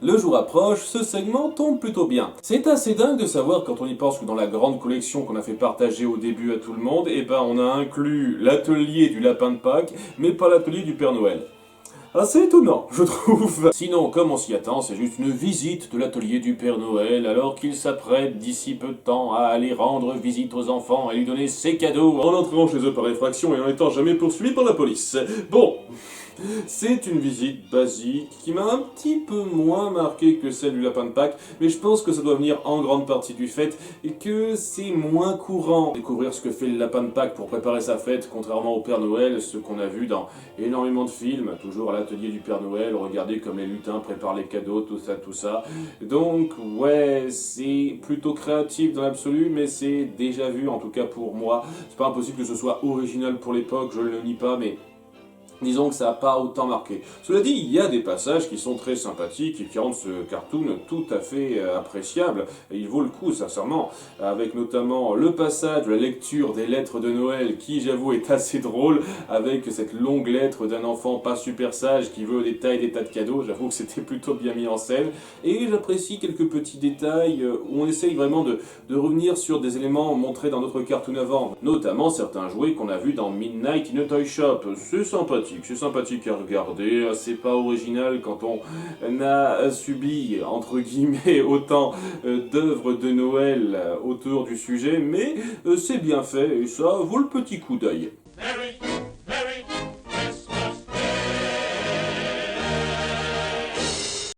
Le jour approche, ce segment tombe plutôt bien. C'est assez dingue de savoir quand on y pense que dans la grande collection qu'on a fait partager au début à tout le monde, on a inclus l'atelier du lapin de Pâques, mais pas l'atelier du Père Noël. Assez étonnant, je trouve. Sinon, comme on s'y attend, c'est juste une visite de l'atelier du Père Noël, alors qu'il s'apprête d'ici peu de temps à aller rendre visite aux enfants et lui donner ses cadeaux en entrant chez eux par effraction et en étant jamais poursuivi par la police. Bon, c'est une visite basique qui m'a un petit peu moins marqué que celle du lapin de Pâques, mais je pense que ça doit venir en grande partie du fait que c'est moins courant découvrir ce que fait le lapin de Pâques pour préparer sa fête, contrairement au Père Noël, ce qu'on a vu dans énormément de films, toujours à l'atelier du Père Noël, regardez comme les lutins préparent les cadeaux, tout ça, tout ça. Donc ouais, c'est plutôt créatif dans l'absolu, mais c'est déjà vu, en tout cas pour moi. C'est pas impossible que ce soit original pour l'époque, je ne le nie pas, mais disons que ça n'a pas autant marqué. Cela dit, il y a des passages qui sont très sympathiques et qui rendent ce cartoon tout à fait appréciable. Et il vaut le coup, sincèrement. Avec notamment le passage de la lecture des lettres de Noël, qui j'avoue est assez drôle, avec cette longue lettre d'un enfant pas super sage qui veut des tas et des tas de cadeaux. J'avoue que c'était plutôt bien mis en scène. Et j'apprécie quelques petits détails où on essaye vraiment de revenir sur des éléments montrés dans d'autres cartoons avant. Notamment certains jouets qu'on a vus dans Midnight in a Toy Shop. C'est sympathique à regarder, c'est pas original quand on a subi, entre guillemets, autant d'œuvres de Noël autour du sujet, mais c'est bien fait et ça vaut le petit coup d'œil.